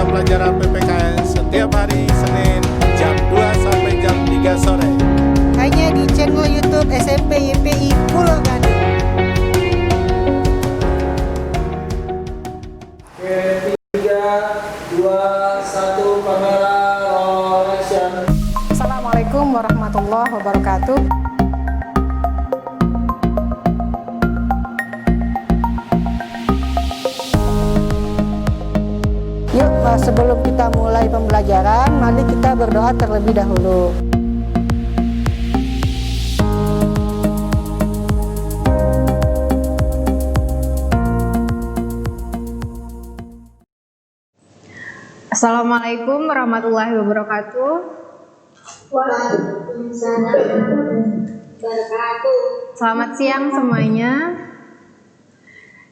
mata pelajaran PPKN setiap hari Senin jam 2 sampai jam 3 sore. Hanya di channel YouTube SMP YPI Pulau Gadung. Oke, 3, 2, 1, kamera roll action. Assalamualaikum warahmatullahi wabarakatuh. Yuk, sebelum kita mulai pembelajaran, mari kita berdoa terlebih dahulu. Assalamualaikum warahmatullahi wabarakatuh. Waalaikumsalam warahmatullahi wabarakatuh. Selamat siang semuanya.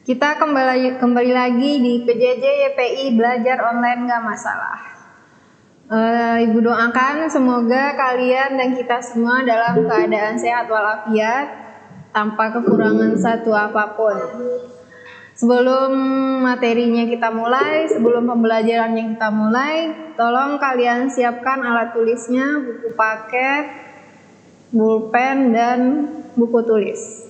Kita kembali lagi di PJJ YPI belajar online nggak masalah. Ibu doakan semoga kalian dan kita semua dalam keadaan sehat walafiat tanpa kekurangan satu apapun. Sebelum materinya kita mulai, sebelum pembelajarannya kita mulai, tolong kalian siapkan alat tulisnya, buku paket, pulpen, dan buku tulis.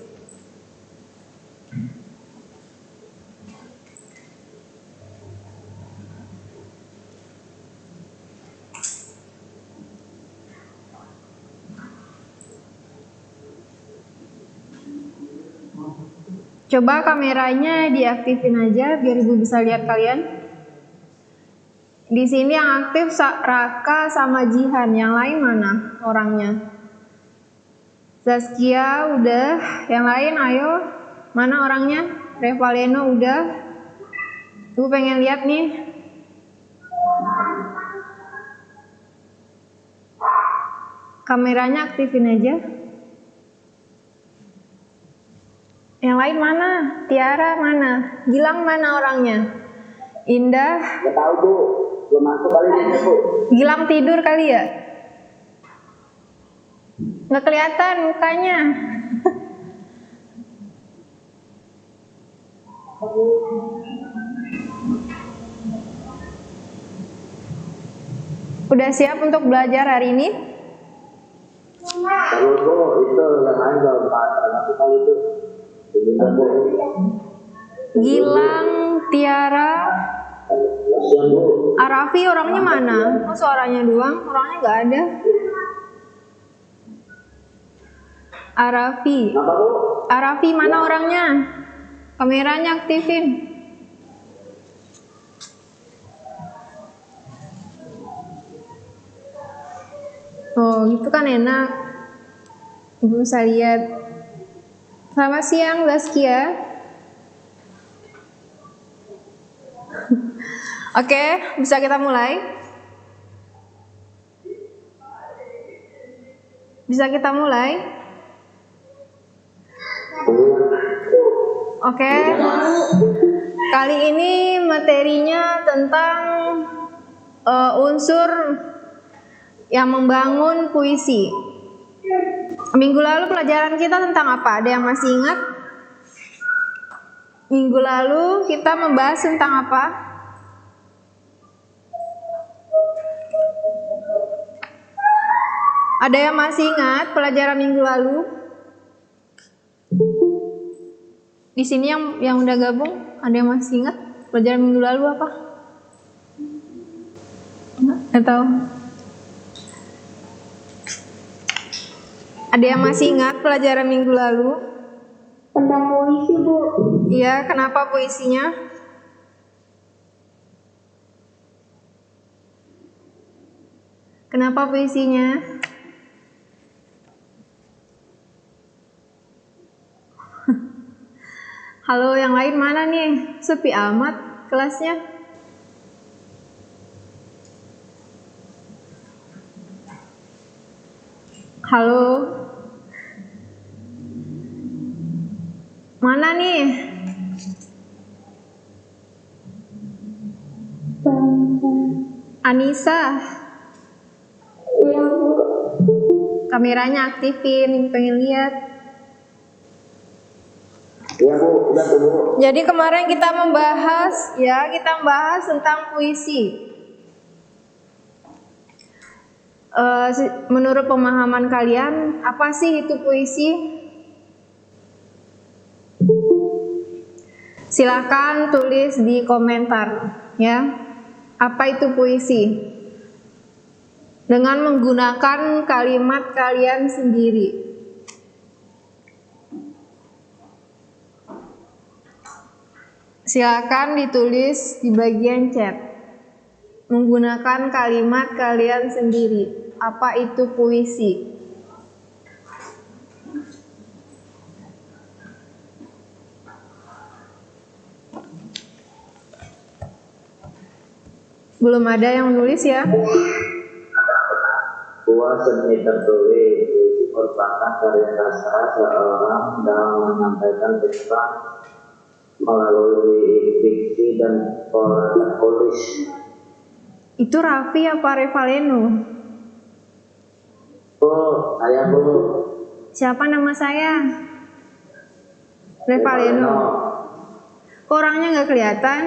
Coba kameranya diaktifin aja biar ibu bisa lihat kalian. Di sini yang aktif Raka sama Jihan, yang lain mana orangnya? Zaskia udah, yang lain ayo, mana orangnya? Revaleno udah. Ibu pengen lihat nih. Kameranya aktifin aja. Yang lain mana? Tiara mana? Gilang mana orangnya? Indah? Nggak tahu Bu, belum masuk kali ini Bu. Gilang tidur kali ya? Nggak kelihatan mukanya. Udah siap untuk belajar hari ini? Terus Bu, itu yang lain belum masuk kali itu. Gilang, Tiara, Kasihan Bu. Arafi orangnya mana? Oh suaranya doang, orangnya nggak ada. Arafi, Kenapa Bu? Arafi mana orangnya? Kameranya aktifin. Oh gitu kan enak. Ibu bisa lihat. Selamat siang Zaskia. Oke, bisa kita mulai? Bisa kita mulai? Oke. Kali ini materinya tentang unsur yang membangun puisi. Minggu lalu pelajaran kita tentang apa? Ada yang masih ingat? Minggu lalu kita membahas tentang apa? Ada yang masih ingat pelajaran minggu lalu? Di sini yang udah gabung, ada yang masih ingat pelajaran minggu lalu apa? Nggak tahu. Ada yang masih ingat pelajaran minggu lalu? Tentang puisi Bu. Iya, kenapa puisinya? Kenapa puisinya? Halo, yang lain mana nih? Sepi amat kelasnya. Halo. Mana nih? Anissa. Iya Bu. Kameranya aktifin, pengen lihat. Iya Bu, udah tuh Bu. Jadi kemarin kita membahas tentang puisi. Menurut pemahaman kalian, apa sih itu puisi? Silahkan tulis di komentar ya. Apa itu puisi? Dengan menggunakan kalimat kalian sendiri. Silahkan ditulis di bagian chat. Menggunakan kalimat kalian sendiri. Apa itu puisi? Belum ada yang nulis ya? Buah seni tertulis puisi merupakan karya sastra seorang dalam menyampaikan pesan melalui diksi dan pola tertulis. Itu Raffi apa Revaleno? Bu, saya Bu. Siapa nama saya? Revaleno. Kok orangnya nggak kelihatan?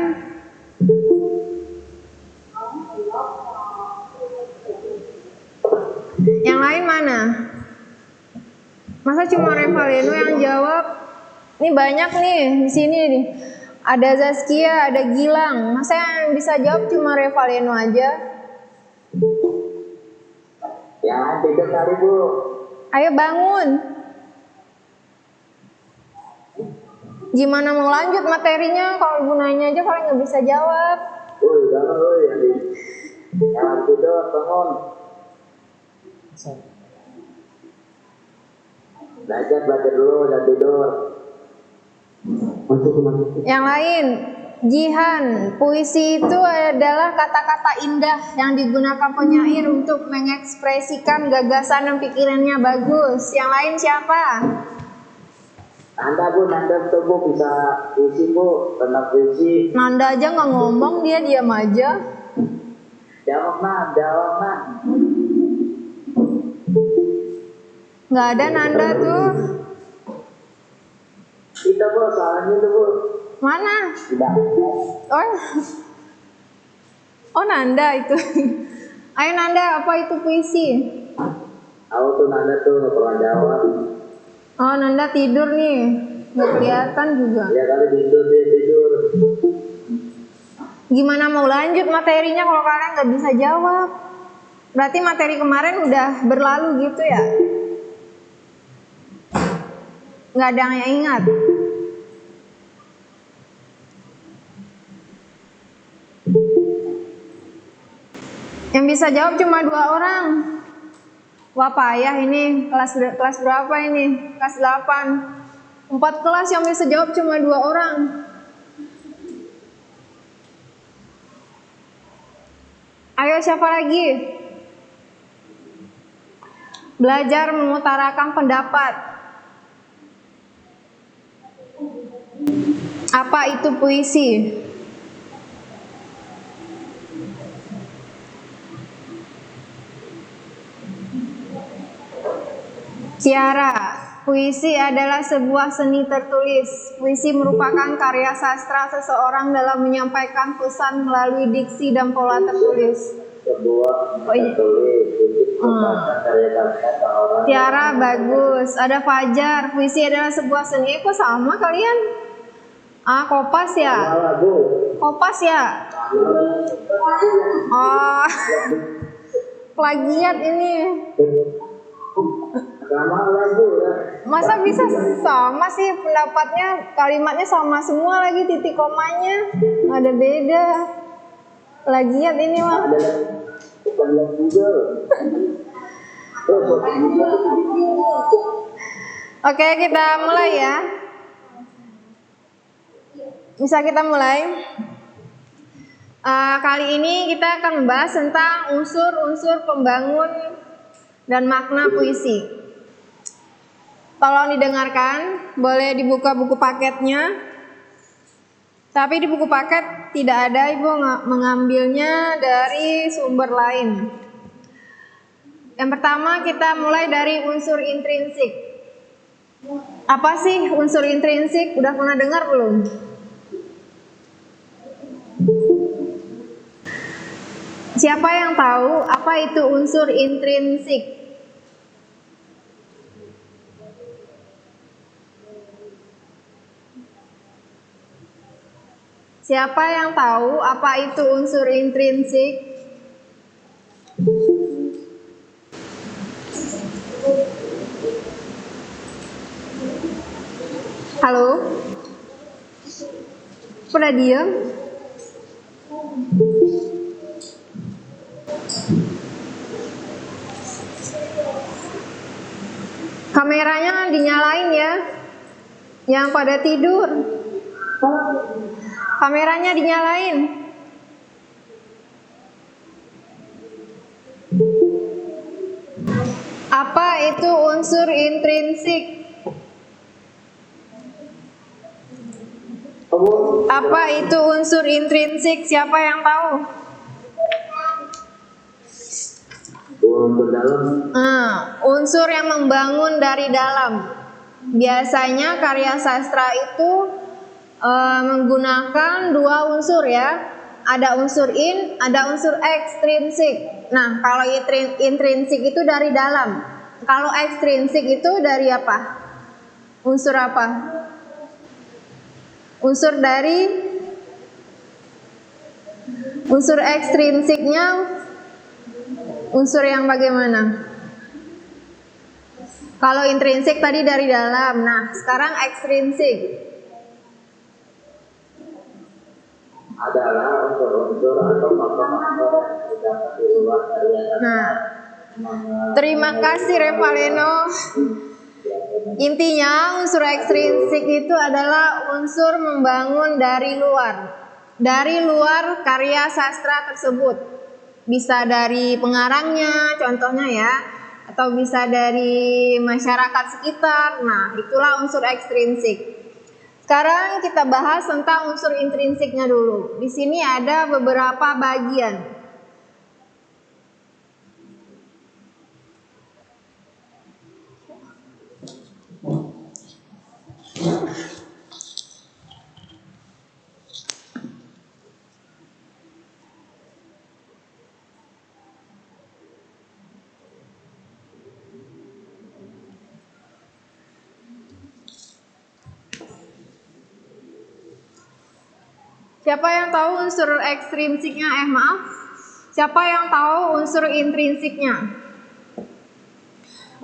Yang lain mana? Masa cuma Revaleno yang jawab? Ini banyak nih di sini nih. Ada Zaskia, ada Gilang. Masa yang bisa jawab cuma Revaleno aja? Ya, tidur kali Bu. Ayo bangun. Gimana mau lanjut materinya kalau Ibu nanya aja kalian nggak bisa jawab? Woi, bangun woi. Jangan tidur, bangun. Belajar dulu, jangan tidur. Yang lain, Jihan, puisi itu adalah kata-kata indah yang digunakan penyair untuk mengekspresikan gagasan dan pikirannya bagus. Yang lain siapa? Anda Bu, Nanda tuh Bu bisa puisi Bu, tentang puisi. Nanda aja nggak ngomong, dia diam aja. Jawab nah. Nggak ada Nanda tuh. Kita Bu, soalnya itu Bu. Mana? Tidak. Oh Nanda itu. Ayo Nanda, apa itu puisi? Aku tuh Nanda tuh nggak pernah jawab. Oh Nanda tidur nih, nggak kelihatan juga. Ya kali tidur. Gimana mau lanjut materinya kalau kalian nggak bisa jawab? Berarti materi kemarin udah berlalu gitu ya? Nggak ada yang ingat? Yang bisa jawab cuma 2 orang. Wah payah ini, kelas berapa ini? Kelas 8. 4 kelas yang bisa jawab cuma 2 orang. Ayo siapa lagi? Belajar mengutarakan pendapat. Apa itu puisi? Tiara, puisi adalah sebuah seni tertulis. Puisi merupakan karya sastra seseorang dalam menyampaikan pesan melalui diksi dan pola tertulis. Sebuah tertulis merupakan karya sastra seorang. Tiara bagus. Ada Fajar, puisi adalah sebuah seni. Kok sama kalian? Kopas ya? Kopas ya? Oh, plagiat ini. Sama lagu ya. Masa bisa sama sih pendapatnya, kalimatnya sama semua lagi, titik komanya nggak ada beda. Plagiat ini mah. Oke, kita mulai ya. Bisa kita mulai. Kali ini kita akan membahas tentang unsur-unsur pembangun dan makna puisi. Tolong didengarkan, boleh dibuka buku paketnya. Tapi di buku paket tidak ada, Ibu mengambilnya dari sumber lain. Yang pertama kita mulai dari unsur intrinsik. Apa sih unsur intrinsik? Udah pernah dengar belum? Siapa yang tahu apa itu unsur intrinsik? Siapa yang tahu apa itu unsur intrinsik? Halo? Pada diam? Kameranya dinyalain ya. Yang pada tidur. Kameranya dinyalain. Apa itu unsur intrinsik? Apa itu unsur intrinsik? Siapa yang tahu? Unsur dalam. Unsur yang membangun dari dalam. Biasanya karya sastra itu menggunakan dua unsur ya. Ada unsur in, ada unsur ekstrinsik. Nah, kalau intrinsik itu dari dalam. Kalau ekstrinsik itu dari apa? Unsur apa? Unsur ekstrinsiknya unsur yang bagaimana? Kalau intrinsik tadi dari dalam. Nah, sekarang ekstrinsik adalah unsur-unsur atau faktor-faktor yang terdapat di luar karya sastra. Nah, terima kasih Revaleno. Intinya unsur ekstrinsik itu adalah unsur membangun dari luar karya sastra tersebut. Bisa dari pengarangnya, contohnya ya, atau bisa dari masyarakat sekitar. Nah, itulah unsur ekstrinsik. Sekarang kita bahas tentang unsur intrinsiknya dulu. Di sini ada beberapa bagian. Siapa yang tahu unsur ekstrinsiknya? Siapa yang tahu unsur intrinsiknya?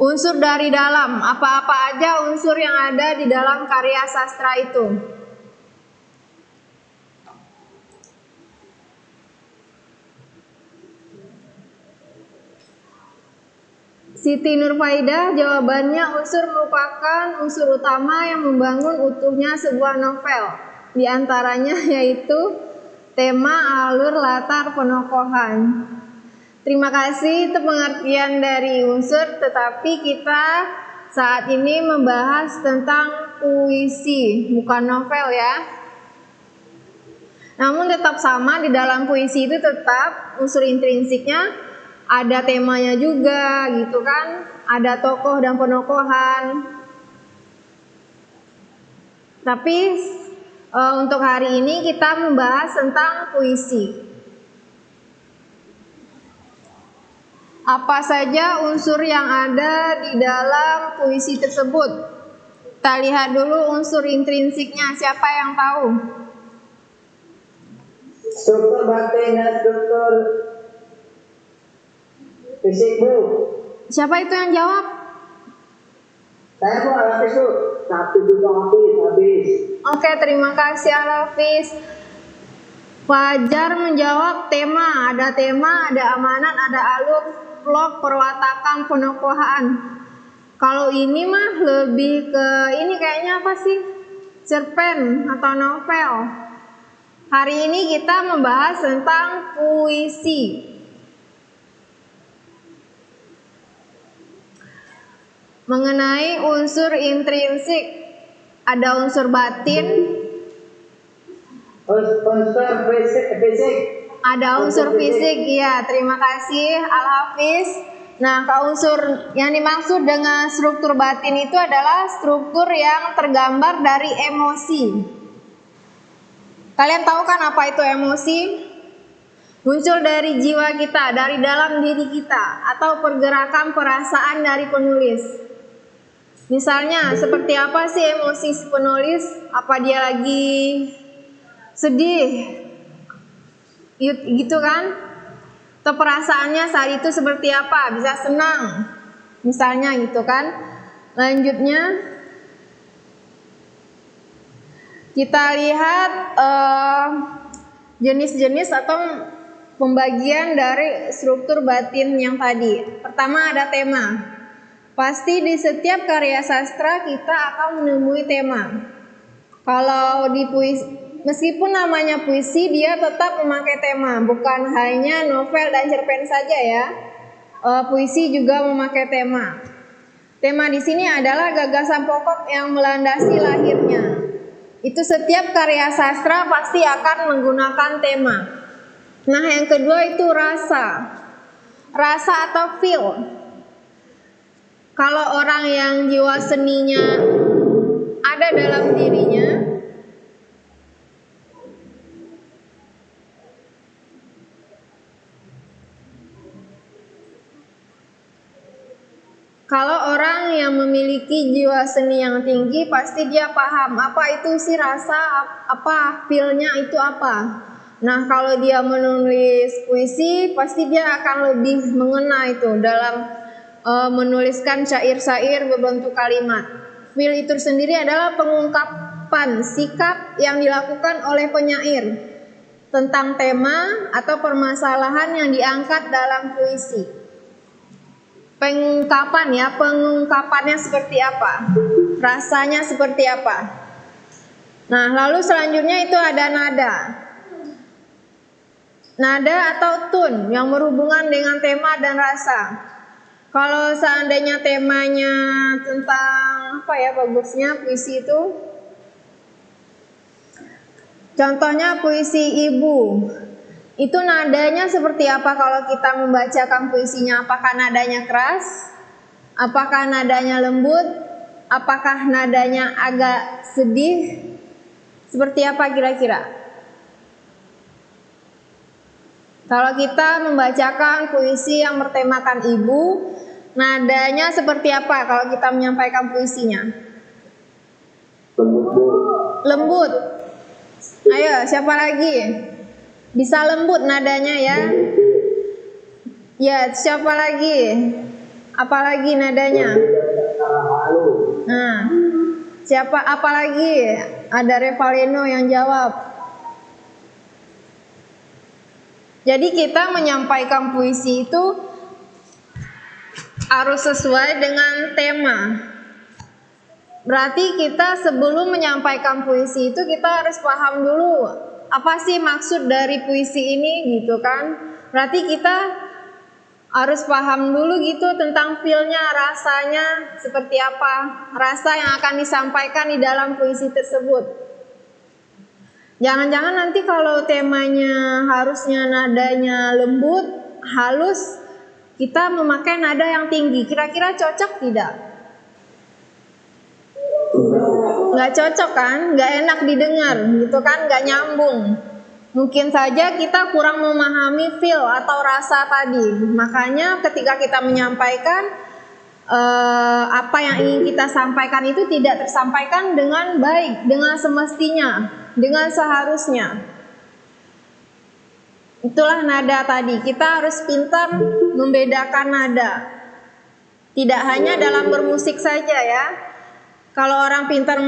Unsur dari dalam, apa-apa aja unsur yang ada di dalam karya sastra itu? Siti Nurfaidah, jawabannya unsur merupakan unsur utama yang membangun utuhnya sebuah novel. Di antaranya yaitu tema, alur, latar, penokohan. Terima kasih, itu pengertian dari unsur, tetapi kita saat ini membahas tentang puisi, bukan novel ya. Namun tetap sama, di dalam puisi itu tetap unsur intrinsiknya ada temanya juga gitu kan, ada tokoh dan penokohan. Tapi untuk hari ini kita membahas tentang puisi. Apa saja unsur yang ada di dalam puisi tersebut? Kita lihat dulu unsur intrinsiknya. Siapa yang tahu? Struktur batin dan struktur fisik, Bu. Siapa itu yang jawab? Saya Bu, habis Bu. Satu juga habis. Oke, terima kasih Alafis. Fajar menjawab tema. Ada tema, ada amanat, ada alur, plot, perwatakan, penokohan. Kalau ini mah lebih ke ini kayaknya apa sih? Cerpen atau novel. Hari ini kita membahas tentang puisi. Mengenai unsur intrinsik, ada unsur batin, Unsur fisik. ada unsur fisik. Iya, terima kasih Al-Hafiz. Nah, unsur yang dimaksud dengan struktur batin itu adalah struktur yang tergambar dari emosi. Kalian tahu kan apa itu emosi? muncul dari jiwa kita, dari dalam diri kita, atau pergerakan perasaan dari penulis. Misalnya, seperti apa sih emosi si penulis? Apa dia lagi sedih? Gitu kan? Atau perasaannya saat itu seperti apa? Bisa senang, misalnya gitu kan? Lanjutnya, kita lihat jenis-jenis atau pembagian dari struktur batin yang tadi. Pertama ada tema. Pasti di setiap karya sastra kita akan menemui tema. Kalau di puisi, meskipun namanya puisi, dia tetap memakai tema, bukan hanya novel dan cerpen saja ya. Puisi juga memakai tema. Tema di sini adalah gagasan pokok yang melandasi lahirnya. Itu setiap karya sastra pasti akan menggunakan tema. Nah, yang kedua itu rasa. Rasa atau feel. Kalau orang yang jiwa seninya ada dalam dirinya, kalau orang yang memiliki jiwa seni yang tinggi, pasti dia paham apa itu sih rasa, apa feel-nya itu apa. Nah, kalau dia menulis puisi, pasti dia akan lebih mengena itu dalam menuliskan syair-syair berbentuk kalimat. Feel itu sendiri adalah pengungkapan sikap yang dilakukan oleh penyair tentang tema atau permasalahan yang diangkat dalam puisi. Pengungkapan ya, pengungkapannya seperti apa, rasanya seperti apa. Nah, lalu selanjutnya itu ada nada. Nada atau tune yang berhubungan dengan tema dan rasa. Kalau seandainya temanya tentang apa ya bagusnya puisi itu, contohnya puisi ibu. Itu nadanya seperti apa kalau kita membacakan puisinya? Apakah nadanya keras? Apakah nadanya lembut? Apakah nadanya agak sedih? Seperti apa kira-kira? Kalau kita membacakan puisi yang bertemakan ibu, nadanya seperti apa kalau kita menyampaikan puisinya? Lembut. Ayo, siapa lagi? Bisa lembut nadanya ya. Ya, siapa lagi? Apalagi nadanya? Nah, siapa apalagi? Ada Revaleno yang jawab. Jadi kita menyampaikan puisi itu harus sesuai dengan tema. Berarti kita sebelum menyampaikan puisi itu kita harus paham dulu apa sih maksud dari puisi ini gitu kan. Berarti kita harus paham dulu gitu tentang feel-nya, rasanya seperti apa, rasa yang akan disampaikan di dalam puisi tersebut. Jangan-jangan nanti kalau temanya harusnya nadanya lembut, halus, kita memakai nada yang tinggi. Kira-kira cocok tidak? Nggak cocok kan? Nggak enak didengar gitu kan? Nggak nyambung. Mungkin saja kita kurang memahami feel atau rasa tadi. Makanya ketika kita menyampaikan apa yang ingin kita sampaikan itu tidak tersampaikan dengan baik, dengan semestinya, dengan seharusnya. Itulah nada tadi. Kita harus pintar membedakan nada. Tidak hanya dalam bermusik saja ya. Kalau orang pintar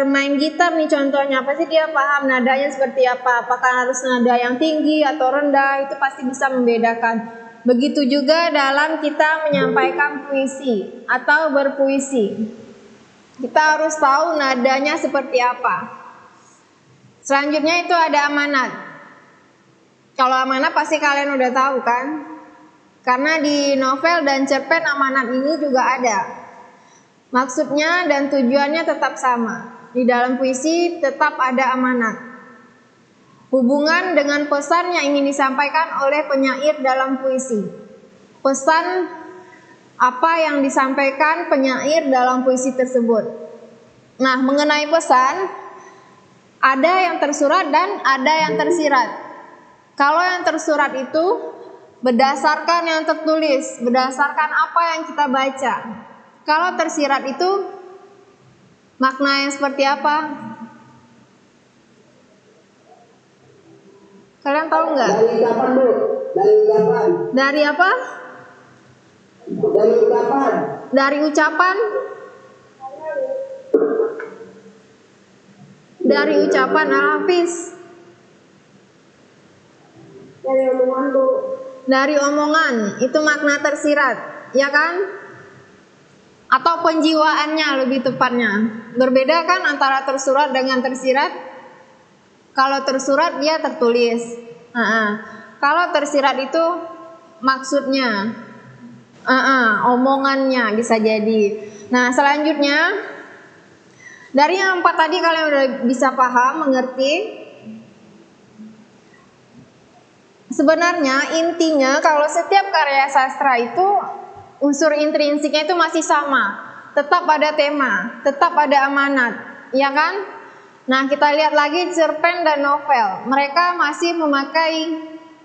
main gitar nih contohnya, pasti dia paham nadanya seperti apa. Apakah harus nada yang tinggi atau rendah, itu pasti bisa membedakan. Begitu juga dalam kita menyampaikan puisi atau berpuisi. Kita harus tahu nadanya seperti apa. Selanjutnya itu ada amanat. Kalau amanat pasti kalian udah tahu kan? Karena di novel dan cerpen amanat ini juga ada. Maksudnya dan tujuannya tetap sama. Di dalam puisi tetap ada amanat. Hubungan dengan pesan yang ingin disampaikan oleh penyair dalam puisi. Pesan apa yang disampaikan penyair dalam puisi tersebut. Nah, mengenai pesan, ada yang tersurat dan ada yang tersirat. Kalau yang tersurat itu berdasarkan yang tertulis, berdasarkan apa yang kita baca. Kalau tersirat itu makna yang seperti apa? Kalian tahu nggak? Dari ucapan, Bu. Dari ucapan. Dari apa? Dari ucapan. Dari ucapan? Dari ucapan Al-Hafiz. Dari omongan, Bu. Dari omongan, itu makna tersirat, ya kan? Atau penjiwaannya lebih tepatnya. Berbeda kan antara tersurat dengan tersirat? Kalau tersurat dia tertulis. Kalau tersirat itu maksudnya, omongannya bisa jadi. Nah, selanjutnya dari yang 4 tadi kalian udah bisa paham, mengerti. Sebenarnya intinya kalau setiap karya sastra itu unsur intrinsiknya itu masih sama, tetap ada tema, tetap ada amanat, ya kan? Nah, kita lihat lagi cerpen dan novel, mereka masih memakai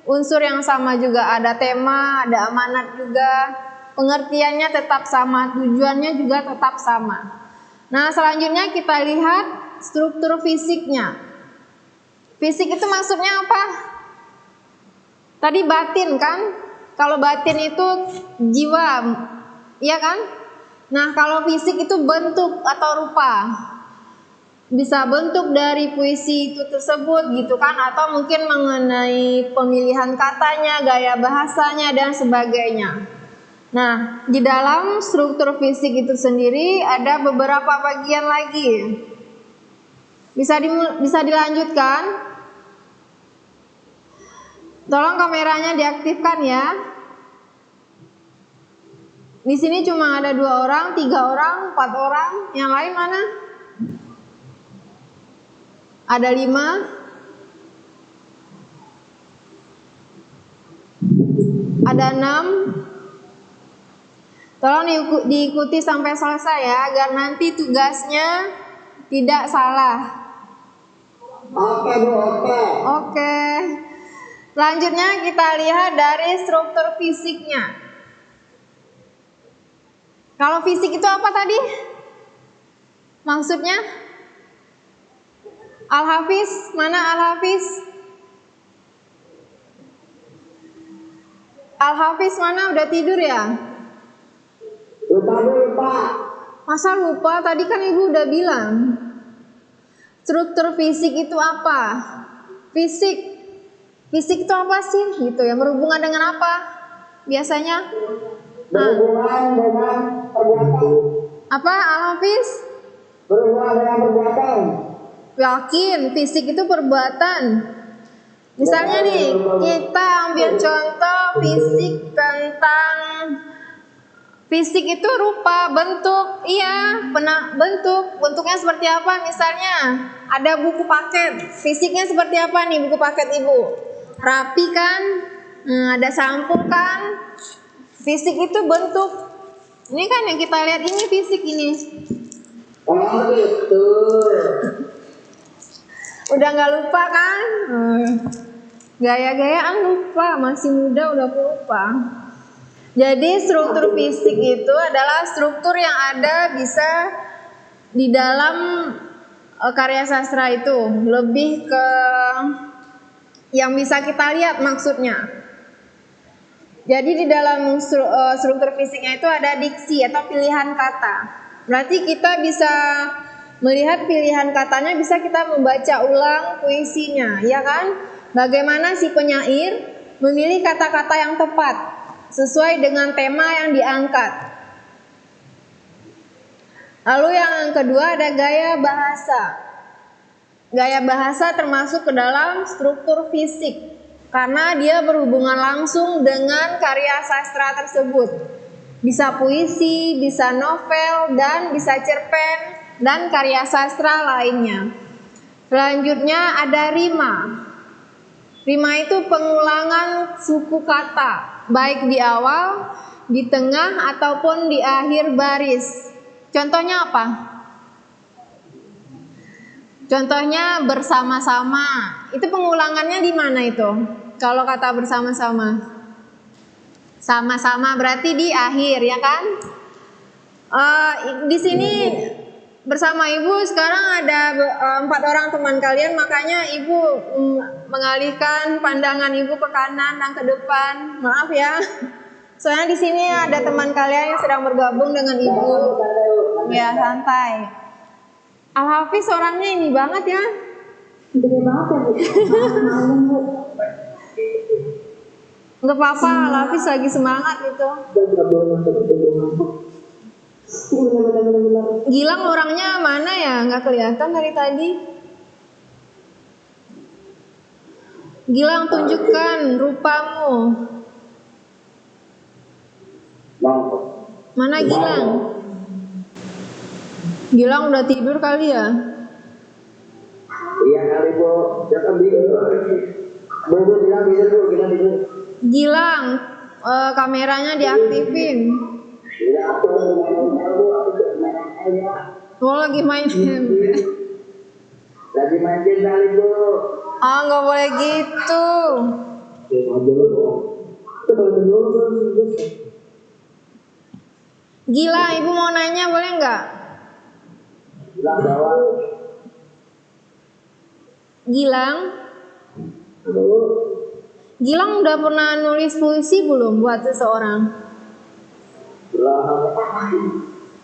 unsur yang sama juga, ada tema, ada amanat juga, pengertiannya tetap sama, tujuannya juga tetap sama. Nah, selanjutnya kita lihat struktur fisiknya. Fisik itu maksudnya apa? Tadi batin kan? Kalau batin itu jiwa, iya kan? Nah, kalau fisik itu bentuk atau rupa. Bisa bentuk dari puisi itu tersebut gitu kan, atau mungkin mengenai pemilihan katanya, gaya bahasanya dan sebagainya. Nah, di dalam struktur fisik itu sendiri ada beberapa bagian lagi. Bisa dilanjutkan? Tolong kameranya diaktifkan ya. Di sini cuma ada 2 orang, 3 orang, 4 orang. Yang lain mana? Ada 5. Ada 6. Tolong diikuti sampai selesai ya, agar nanti tugasnya tidak salah. Oke, Bu, oke. Oke. Selanjutnya kita lihat dari struktur fisiknya. Kalau fisik itu apa tadi? Maksudnya? Al-Hafiz, mana Al-Hafiz? Al-Hafiz mana, udah tidur ya? Lupa. Masa lupa? Tadi kan Ibu udah bilang. Struktur fisik itu apa? Fisik itu apa sih? Gitu ya, berhubungan dengan apa? Biasanya? Berhubungan dengan perbuatan. Apa Al-Hafiz? Berhubungan dengan perbuatan. Yakin, fisik itu perbuatan. Misalnya nih, kita ambil contoh fisik tentang fisik itu rupa, bentuk. Iya, bentuknya seperti apa? Misalnya ada buku paket, fisiknya seperti apa nih buku paket Ibu? Rapi kan? Ada sampul kan? Fisik itu bentuk. Ini kan yang kita lihat, ini fisik ini. Oh gitu. Udah nggak lupa kan? Gaya-gayaan lupa, masih muda udah lupa. Jadi struktur fisik itu adalah struktur yang ada bisa di dalam karya sastra itu, lebih ke yang bisa kita lihat maksudnya. Jadi di dalam struktur fisiknya itu ada diksi atau pilihan kata. Berarti kita bisa melihat pilihan katanya, bisa kita membaca ulang puisinya, ya kan? Bagaimana si penyair memilih kata-kata yang tepat sesuai dengan tema yang diangkat. Lalu yang kedua ada gaya bahasa. Gaya bahasa termasuk ke dalam struktur fisik karena dia berhubungan langsung dengan karya sastra tersebut. Bisa puisi, bisa novel, dan bisa cerpen dan karya sastra lainnya. Selanjutnya ada rima. Rima itu pengulangan suku kata, baik di awal, di tengah, ataupun di akhir baris. Contohnya apa? Contohnya bersama-sama. Itu pengulangannya di mana itu? Kalau kata bersama-sama. Sama-sama berarti di akhir, ya kan? Di sini bersama Ibu sekarang ada 4 orang teman kalian, makanya Ibu mengalihkan pandangan Ibu ke kanan dan ke depan. Maaf ya. Soalnya di sini ada teman kalian yang sedang bergabung dengan Ibu. Ya, santai. Al-Hafiz orangnya ini banget ya. Gede banget ya, Bu. Malam, Bu. Nggak apa-apa, Al-Hafiz lagi semangat gitu. Gilang orangnya mana ya? Nggak kelihatan dari tadi. Gilang, tunjukkan rupamu. Mana Gilang? Gilang udah tidur kali ya? Iya kali Bu, jangan tidur. Bu bilang tidur Bu, bilang tidur. Gilang, kameranya diaktifin. Oh, lagi main game. Lagi main game kali Bu. Ah, nggak boleh gitu. Gilang, Ibu mau nanya boleh nggak? Bilang bawa. Gilang, Gilang udah pernah nulis puisi belum buat seseorang?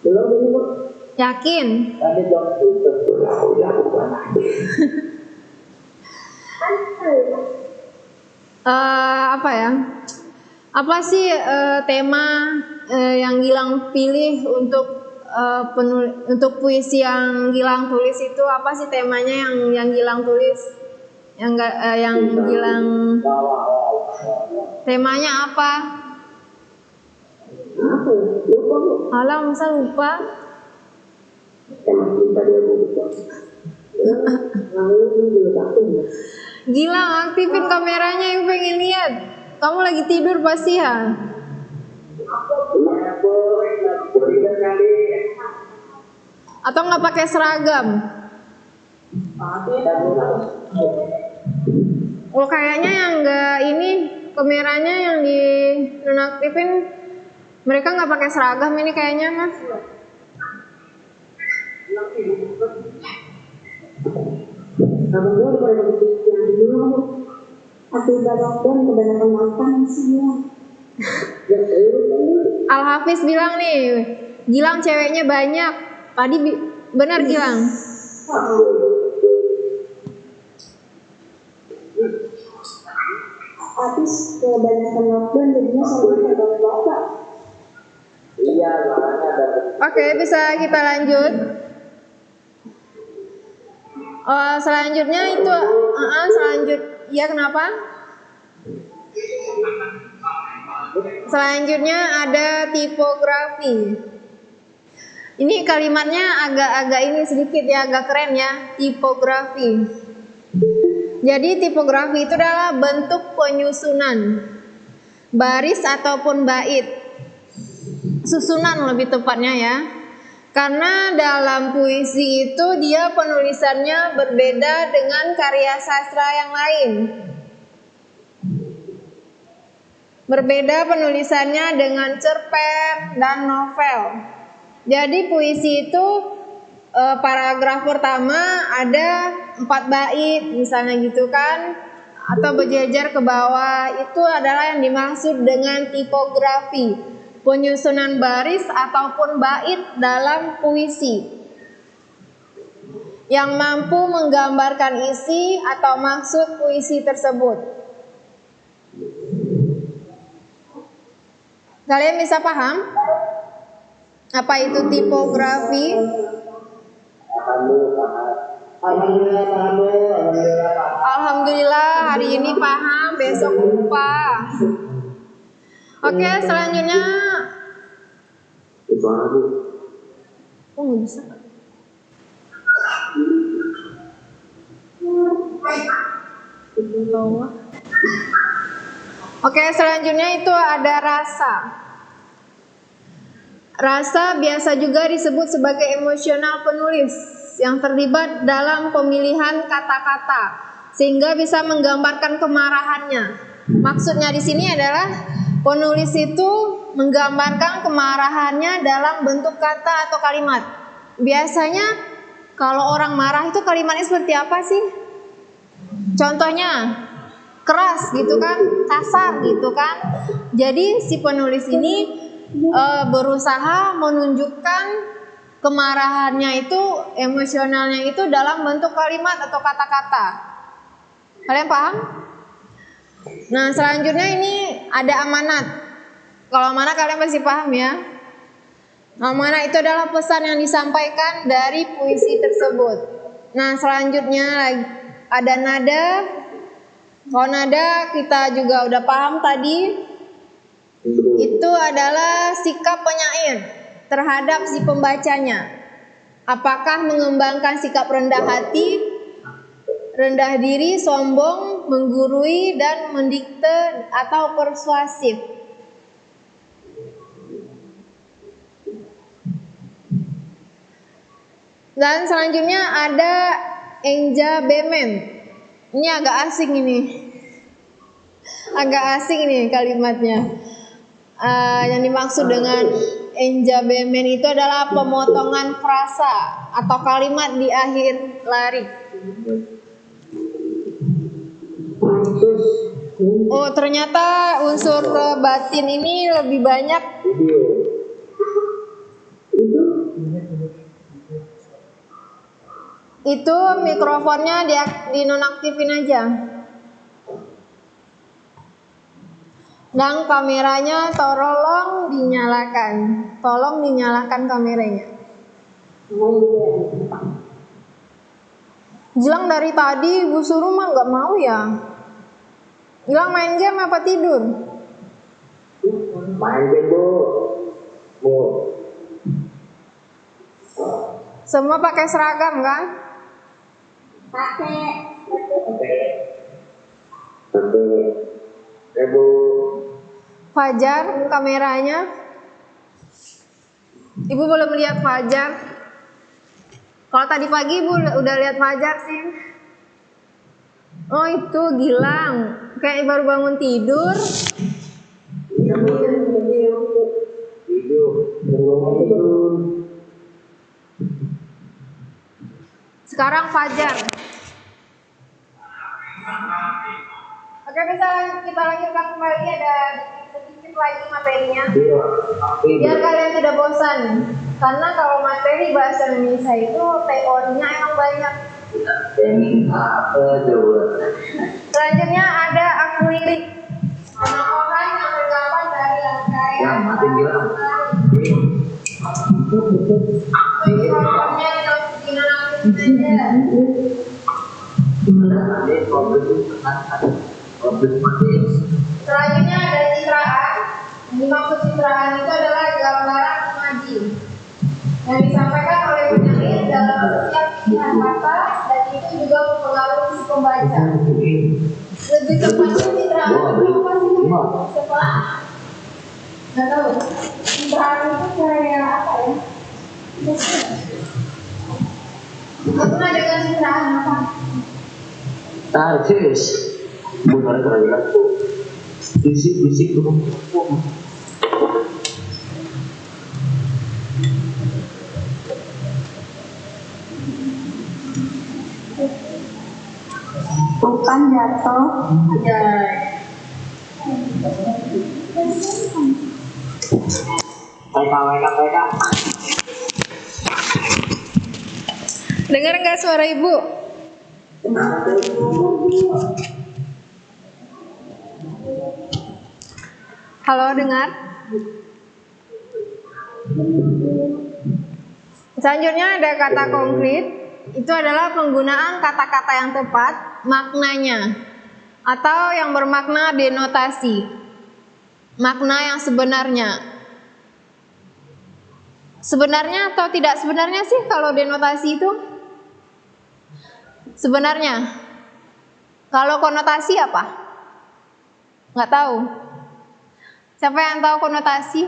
Belum ini Bu. Yakin? Tadi jam itu udah bukan. Apa ya? Apa sih tema yang Gilang pilih untuk puisi yang Gilang tulis itu? Apa sih temanya yang Gilang tulis? Yang Gilang temanya apa? Alah, masa lupa? Gilang, aktifin kameranya yang pengen lihat. Kamu lagi tidur pasti ya? Atau nggak pakai seragam? Oh, kayaknya yang nggak ini kameranya yang di nonaktifin, mereka nggak pakai seragam ini kayaknya mas. Al-Hafiz bilang nih, Gilang ceweknya banyak. Tadi benar Gilang? Habis kebanyakan lockdown jadinya sama kayak bapak. Iya, makanya ada. Oke, bisa kita lanjut. Selanjutnya itu, ya kenapa? Selanjutnya ada tipografi. Ini kalimatnya agak-agak ini sedikit ya, agak keren ya, tipografi. Jadi tipografi itu adalah bentuk penyusunan baris ataupun bait, susunan lebih tepatnya ya. Karena dalam puisi itu dia penulisannya berbeda dengan karya sastra yang lain. Berbeda penulisannya dengan cerpen dan novel. Jadi puisi itu paragraf pertama ada 4 bait misalnya gitu kan, atau berjejer ke bawah, itu adalah yang dimaksud dengan tipografi, penyusunan baris ataupun bait dalam puisi yang mampu menggambarkan isi atau maksud puisi tersebut. Kalian bisa paham apa itu tipografi? Alhamdulillah hari ini paham, besok lupa. Oke, selanjutnya nggak bisa. Oke, selanjutnya itu ada rasa. Rasa biasa juga disebut sebagai emosional penulis yang terlibat dalam pemilihan kata-kata sehingga bisa menggambarkan kemarahannya. Maksudnya di sini adalah penulis itu menggambarkan kemarahannya dalam bentuk kata atau kalimat. Biasanya kalau orang marah itu kalimatnya seperti apa sih? Contohnya keras gitu kan, kasar gitu kan. Jadi si penulis ini berusaha menunjukkan kemarahannya itu, emosionalnya itu dalam bentuk kalimat atau kata-kata. Kalian paham? Nah, selanjutnya ini ada amanat. Kalau amanat kalian pasti paham ya. Amanat itu adalah pesan yang disampaikan dari puisi tersebut. Nah, selanjutnya ada nada. Kalau nada kita juga udah paham tadi. Itu adalah sikap penyair terhadap si pembacanya. Apakah mengembangkan sikap rendah hati, rendah diri, sombong, menggurui, dan mendikte atau persuasif. Dan selanjutnya ada enjabemen. Ini agak asing ini. Agak asing nih kalimatnya. Yang dimaksud dengan enjabemen itu adalah pemotongan frasa atau kalimat di akhir lirik. Oh, ternyata unsur batin ini lebih banyak. Itu mikrofonnya dinonaktifin aja. Dan kameranya tolong dinyalakan. Tolong dinyalakan kameranya. Gilang dari tadi ibu suruh mah nggak mau ya. Gilang main game apa tidur? Main game, Bu. Semua pakai seragam kan? Pakai. Bu. Fajar kameranya. Ibu belum lihat Fajar. Kalau tadi pagi ibu udah lihat Fajar sih. Oh itu Gilang. Kayak baru bangun tidur. Sekarang Fajar. Oke, bisa kita lanjutkan kembali, ada sedikit lagi materinya. Biar kalian tidak bosan. Karena kalau materi bahasa Indonesia itu teorinya emang banyak. Selanjutnya ada akulirik. Orang yang terdapat dari rangkaian mikrofonnya selanjutnya ada citraan. Yang dimaksud citraan itu adalah gambaran imaji yang disampaikan oleh penyair dalam setiap pilihan kata, dan itu juga mempengaruhi si pembaca. Lebih tepatnya citraan itu apa sih? Setelah nggak tahu. Citraan itu kayak apa ya? Pernah dengan citraan apa? Tarsis. Benar kira-kira tuh. Bisik-bisik tuh. Bukan jatuh. Ya. PK. Dengar nggak suara ibu? Halo, dengar? Selanjutnya ada kata konkret. Itu adalah penggunaan kata-kata yang tepat, maknanya, atau yang bermakna denotasi. Makna yang sebenarnya. Sebenarnya atau tidak sebenarnya sih kalau denotasi itu? Sebenarnya. Kalau konotasi apa? Nggak tahu. Siapa yang tahu konotasi?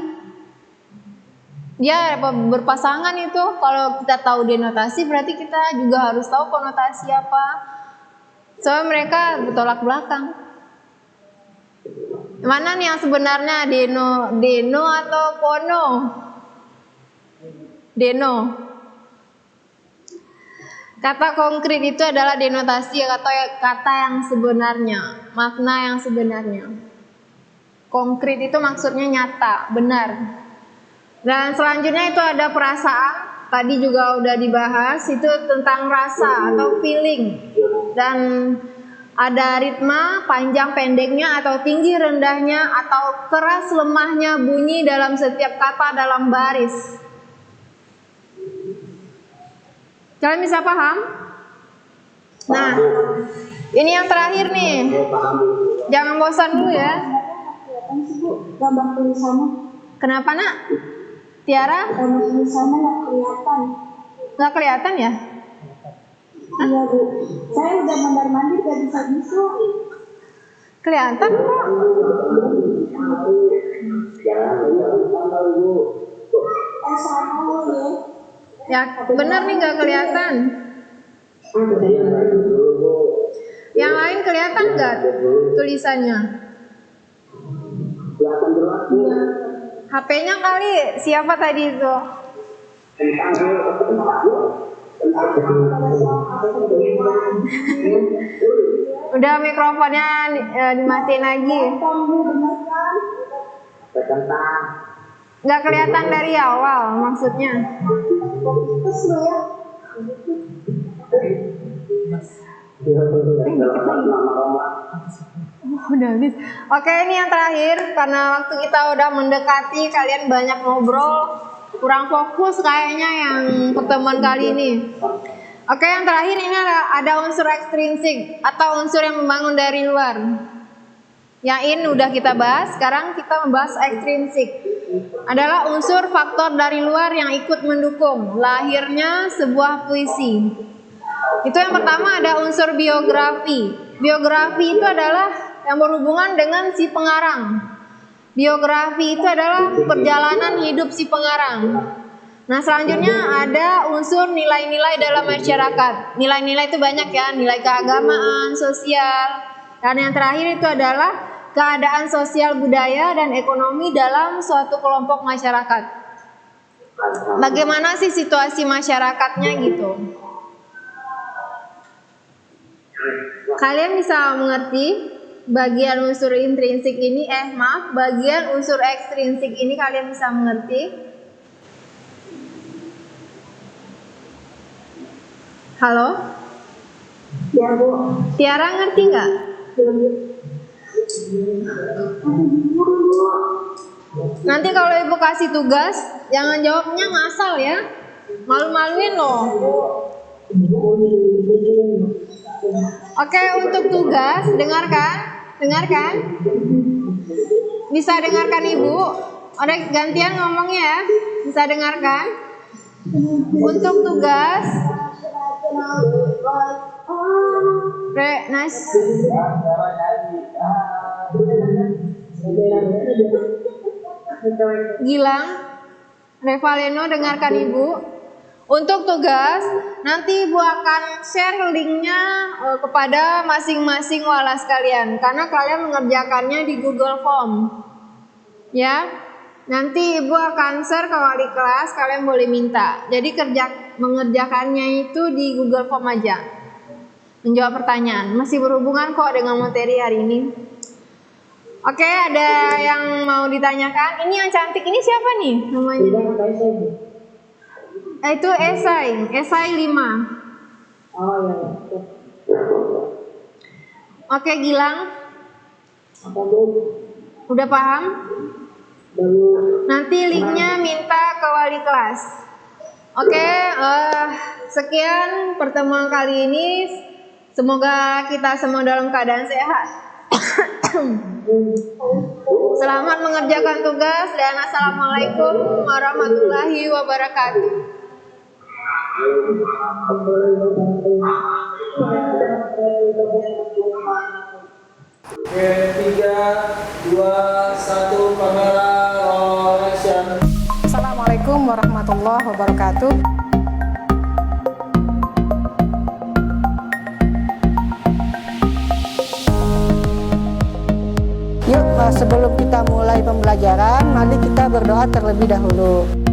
Dia berpasangan itu. Kalau kita tahu denotasi berarti kita juga harus tahu konotasi apa. Soalnya mereka bertolak belakang. Mana nih yang sebenarnya, Deno atau Pono? Deno. Kata konkret itu adalah denotasi atau kata yang sebenarnya, makna yang sebenarnya. Konkret itu maksudnya nyata, benar. Dan selanjutnya itu ada perasaan. Tadi juga udah dibahas, itu tentang rasa atau feeling. Dan ada ritma, panjang pendeknya atau tinggi rendahnya atau keras lemahnya bunyi dalam setiap kata dalam baris. Kalian bisa paham? Nah, ini yang terakhir nih. Jangan bosan dulu ya. Kelihatan sih Bu, gambar tulisannya. Kenapa nak? Tiara? Gambar tulisannya nggak kelihatan. Nggak kelihatan ya? Iya Bu, saya udah mondar-mandir gak bisa-bisa. Kelihatan kok. Sama Bu ya. Ya benar nih nggak kelihatan. Yang lain kelihatan nggak tulisannya? HP-nya kali siapa tadi itu? Udah mikrofonnya dimatiin lagi. Nggak kelihatan dari awal maksudnya. Udah habis. Oke, ini yang terakhir karena waktu kita udah mendekati, kalian banyak ngobrol, kurang fokus kayaknya yang pertemuan kali ini. Oke, yang terakhir ini ada unsur ekstrinsik atau unsur yang membangun dari luar. Yang ini udah kita bahas, sekarang kita membahas ekstrinsik. Adalah unsur faktor dari luar yang ikut mendukung lahirnya sebuah puisi. Itu yang pertama ada unsur biografi. Biografi itu adalah yang berhubungan dengan si pengarang. Biografi itu adalah perjalanan hidup si pengarang. Nah, selanjutnya ada unsur nilai-nilai dalam masyarakat. Nilai-nilai itu banyak ya, nilai keagamaan, sosial. Dan yang terakhir itu adalah keadaan sosial budaya dan ekonomi dalam suatu kelompok masyarakat. Bagaimana sih situasi masyarakatnya gitu? Kalian bisa mengerti bagian unsur intrinsik ini, bagian unsur ekstrinsik ini kalian bisa mengerti? Halo? Ya Bu. Tiara ngerti nggak? Nanti kalau ibu kasih tugas, jangan jawabnya ngasal ya. Malu-maluin loh. Oke, untuk tugas, dengarkan. Bisa dengarkan ibu. Ada gantian ngomongnya ya. Bisa dengarkan. Untuk tugas, Gilang, Revaleno dengarkan ibu. Untuk tugas, nanti ibu akan share linknya kepada masing-masing walas kalian, karena kalian mengerjakannya di Google Form. Ya, nanti ibu akan share ke wali kelas, kalian boleh minta. Jadi mengerjakannya itu di Google Form aja. Menjawab pertanyaan, masih berhubungan kok dengan materi hari ini. Oke, ada yang mau ditanyakan? Ini yang cantik ini siapa nih namanya? Itu esai 5. Oh ya. Oke, Gilang. Udah paham? Nanti linknya minta ke wali kelas. Oke, sekian pertemuan kali ini. Semoga kita semua dalam keadaan sehat. Selamat mengerjakan tugas dan assalamualaikum warahmatullahi wabarakatuh. Oke, 3, 2, 1, kamera roll action. Assalamualaikum warahmatullahi wabarakatuh. Yuk, sebelum kita mulai pembelajaran, mari kita berdoa terlebih dahulu.